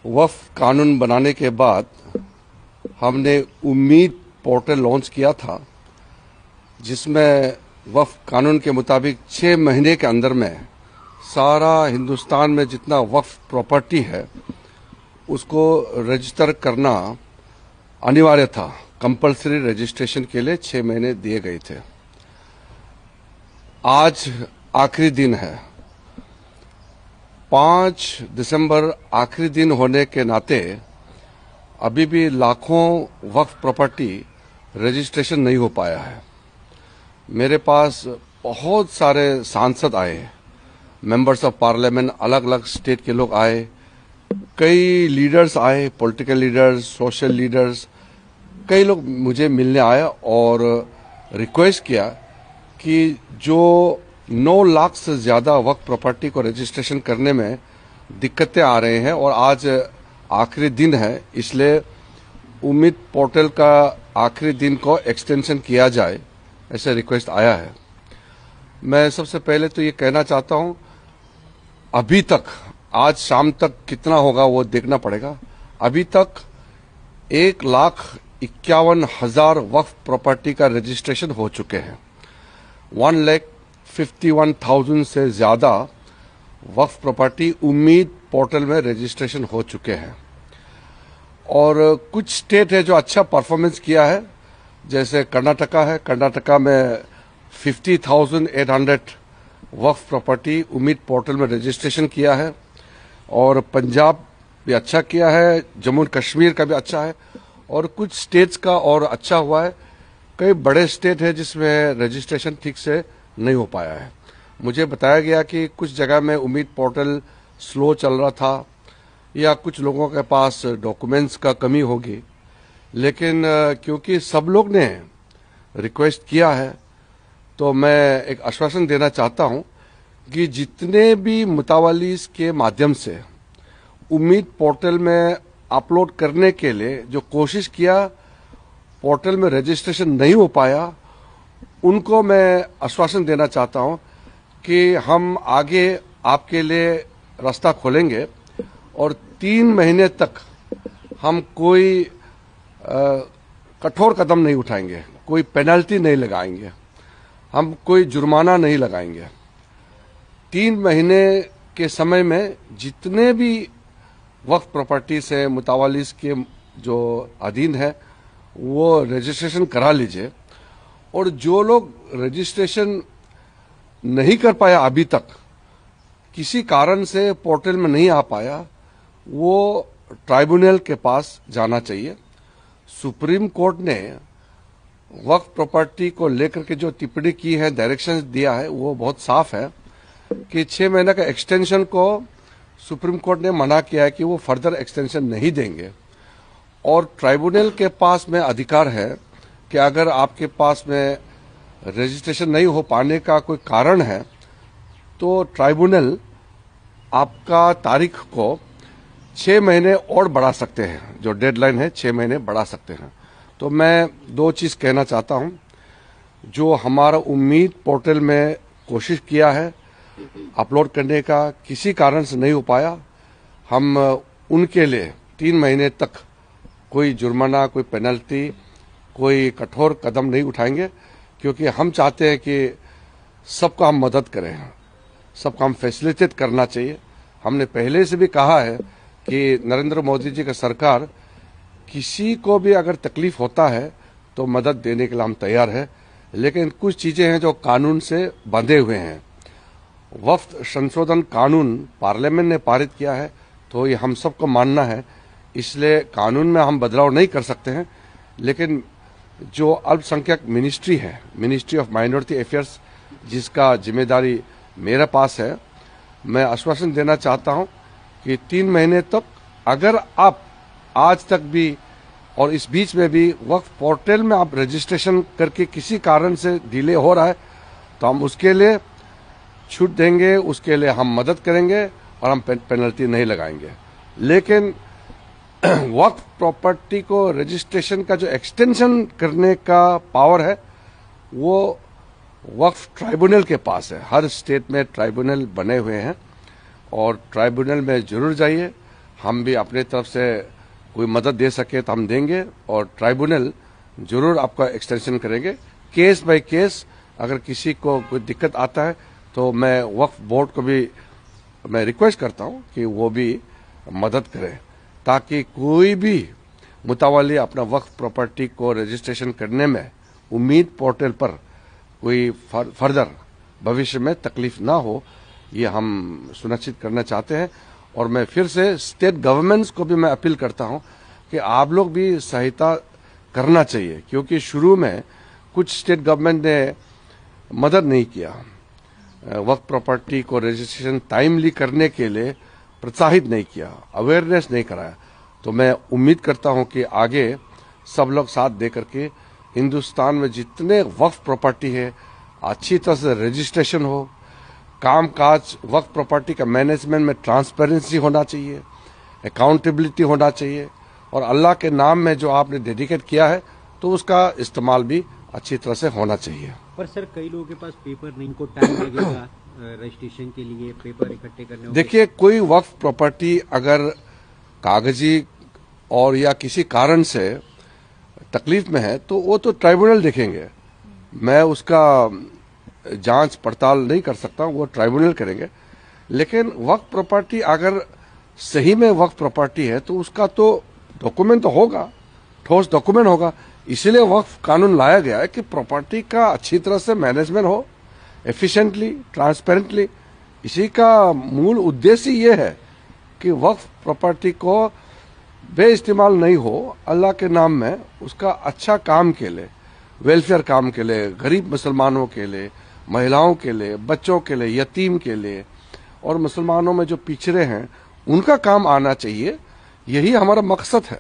वक्फ कानून बनाने के बाद हमने उम्मीद पोर्टल लॉन्च किया था, जिसमें वक्फ कानून के मुताबिक 6 महीने के अंदर में सारा हिंदुस्तान में जितना वक्फ प्रॉपर्टी है उसको रजिस्टर करना अनिवार्य था। कंपलसरी रजिस्ट्रेशन के लिए 6 महीने दिए गए थे। आज आखिरी दिन है, 5 दिसंबर आखिरी दिन होने के नाते अभी भी लाखों वक्फ प्रॉपर्टी रजिस्ट्रेशन नहीं हो पाया है। मेरे पास बहुत सारे सांसद आए, मेंबर्स ऑफ पार्लियामेंट, अलग अलग स्टेट के लोग आए, कई लीडर्स आए, पॉलिटिकल लीडर्स, सोशल लीडर्स, कई लोग मुझे मिलने आए और रिक्वेस्ट किया कि जो 9 लाख से ज्यादा वक्फ प्रॉपर्टी को रजिस्ट्रेशन करने में दिक्कतें आ रहे हैं और आज आखिरी दिन है, इसलिए उम्मीद पोर्टल का आखिरी दिन को एक्सटेंशन किया जाए, ऐसे रिक्वेस्ट आया है। मैं सबसे पहले तो ये कहना चाहता हूं, अभी तक आज शाम तक कितना होगा वो देखना पड़ेगा। अभी तक 1,51,000 वक्फ प्रॉपर्टी का रजिस्ट्रेशन हो चुके हैं। 1,51,000 से ज्यादा वक्फ प्रॉपर्टी उम्मीद पोर्टल में रजिस्ट्रेशन हो चुके हैं। और कुछ स्टेट है जो अच्छा परफॉर्मेंस किया है, जैसे कर्नाटका है। कर्नाटका में 50,800 वक्फ प्रॉपर्टी उम्मीद पोर्टल में रजिस्ट्रेशन किया है। और पंजाब भी अच्छा किया है, जम्मू कश्मीर का भी अच्छा है, और कुछ स्टेट्स का और अच्छा हुआ है। कई बड़े स्टेट है जिसमें रजिस्ट्रेशन ठीक से नहीं हो पाया है। मुझे बताया गया कि कुछ जगह में उम्मीद पोर्टल स्लो चल रहा था या कुछ लोगों के पास डॉक्यूमेंट्स का कमी होगी, लेकिन क्योंकि सब लोग ने रिक्वेस्ट किया है तो मैं एक आश्वासन देना चाहता हूं कि जितने भी मुतावलीस के माध्यम से उम्मीद पोर्टल में अपलोड करने के लिए जो कोशिश किया, पोर्टल में रजिस्ट्रेशन नहीं हो पाया, उनको मैं आश्वासन देना चाहता हूं कि हम आगे आपके लिए रास्ता खोलेंगे और 3 महीने तक हम कोई कठोर कदम नहीं उठाएंगे, कोई पेनल्टी नहीं लगाएंगे, हम कोई जुर्माना नहीं लगाएंगे। 3 महीने के समय में जितने भी वक्फ प्रॉपर्टी से मुतावलीस के जो अधीन है वो रजिस्ट्रेशन करा लीजिए। और जो लोग रजिस्ट्रेशन नहीं कर पाया, अभी तक किसी कारण से पोर्टल में नहीं आ पाया, वो ट्राइब्यूनल के पास जाना चाहिए। सुप्रीम कोर्ट ने वक्फ प्रॉपर्टी को लेकर के जो टिप्पणी की है, डायरेक्शन दिया है, वो बहुत साफ है कि 6 महीने का एक्सटेंशन को सुप्रीम कोर्ट ने मना किया है कि वो फर्दर एक्सटेंशन नहीं देंगे। और ट्राइब्यूनल के पास में अधिकार है कि अगर आपके पास में रजिस्ट्रेशन नहीं हो पाने का कोई कारण है तो ट्राइब्यूनल आपका तारीख को 6 महीने और बढ़ा सकते हैं, जो डेडलाइन है 6 महीने बढ़ा सकते हैं। तो मैं 2 चीज कहना चाहता हूं, जो हमारा उम्मीद पोर्टल में कोशिश किया है अपलोड करने का, किसी कारण से नहीं हो पाया, हम उनके लिए 3 महीने तक कोई जुर्माना, कोई पेनल्टी, कोई कठोर कदम नहीं उठाएंगे, क्योंकि हम चाहते हैं कि सबको हम मदद करें, सबको हम फैसिलिटेट करना चाहिए। हमने पहले से भी कहा है कि नरेंद्र मोदी जी का सरकार किसी को भी अगर तकलीफ होता है तो मदद देने के लिए हम तैयार है, लेकिन कुछ चीजें हैं जो कानून से बंधे हुए हैं। वक्फ संशोधन कानून पार्लियामेंट ने पारित किया है तो ये हम सबको मानना है, इसलिए कानून में हम बदलाव नहीं कर सकते हैं। लेकिन जो अल्पसंख्यक मिनिस्ट्री है, मिनिस्ट्री ऑफ माइनॉरिटी अफेयर्स, जिसका जिम्मेदारी मेरे पास है, मैं आश्वासन देना चाहता हूं कि 3 महीने तक अगर आप आज तक भी और इस बीच में भी वक्फ पोर्टल में आप रजिस्ट्रेशन करके किसी कारण से डिले हो रहा है तो हम उसके लिए छूट देंगे, उसके लिए हम मदद करेंगे और हम पेनल्टी नहीं लगाएंगे। लेकिन वक्फ प्रॉपर्टी को रजिस्ट्रेशन का जो एक्सटेंशन करने का पावर है वो वक्फ ट्राइब्यूनल के पास है। हर स्टेट में ट्राइब्यूनल बने हुए हैं और ट्राइब्यूनल में जरूर जाइए, हम भी अपने तरफ से कोई मदद दे सके तो हम देंगे और ट्राइब्यूनल जरूर आपका एक्सटेंशन करेंगे। केस बाय केस अगर किसी को कोई दिक्कत आता है तो मैं वक्फ बोर्ड को भी मैं रिक्वेस्ट करता हूं कि वो भी मदद करे, ताकि कोई भी मुतावाली अपना वक्फ प्रॉपर्टी को रजिस्ट्रेशन करने में उम्मीद पोर्टल पर कोई फर्दर भविष्य में तकलीफ ना हो, ये हम सुनिश्चित करना चाहते हैं। और मैं फिर से स्टेट गवर्नमेंट्स को भी मैं अपील करता हूं कि आप लोग भी सहायता करना चाहिए, क्योंकि शुरू में कुछ स्टेट गवर्नमेंट ने मदद नहीं किया, वक्फ प्रॉपर्टी को रजिस्ट्रेशन टाइमली करने के लिए प्रोत्साहित नहीं किया, अवेयरनेस नहीं कराया। तो मैं उम्मीद करता हूं कि आगे सब लोग साथ दे करके हिंदुस्तान में जितने वक्फ प्रॉपर्टी है अच्छी तरह से रजिस्ट्रेशन हो, कामकाज वक्फ प्रॉपर्टी का मैनेजमेंट में ट्रांसपेरेंसी होना चाहिए, अकाउंटेबिलिटी होना चाहिए, और अल्लाह के नाम में जो आपने डेडिकेट किया है तो उसका इस्तेमाल भी अच्छी तरह से होना चाहिए। पर सर कई लोगों के पास पेपर नहीं, इनको टाइम लगेगा रजिस्ट्रेशन के लिए, पेपर इकट्ठे करने। देखिए, कोई वक्फ प्रॉपर्टी अगर कागजी और या किसी कारण से तकलीफ में है तो वो तो ट्राइब्यूनल देखेंगे, मैं उसका जांच पड़ताल नहीं कर सकता हूं, वो ट्राइब्यूनल करेंगे। लेकिन वक्फ प्रॉपर्टी अगर सही में वक्फ प्रॉपर्टी है तो उसका तो डॉक्यूमेंट तो होगा, ठोस डॉक्यूमेंट होगा। इसीलिए वक्फ कानून लाया गया है कि प्रॉपर्टी का अच्छी तरह से मैनेजमेंट हो, एफिशिएंटली, ट्रांसपेरेंटली। इसी का मूल उद्देश्य ये है कि वक्फ प्रॉपर्टी को बेइस्तेमाल नहीं हो, अल्लाह के नाम में उसका अच्छा काम के लिए, वेलफेयर काम के लिए, गरीब मुसलमानों के लिए, महिलाओं के लिए, बच्चों के लिए, यतीम के लिए, और मुसलमानों में जो पिछड़े हैं उनका काम आना चाहिए। यही हमारा मकसद है।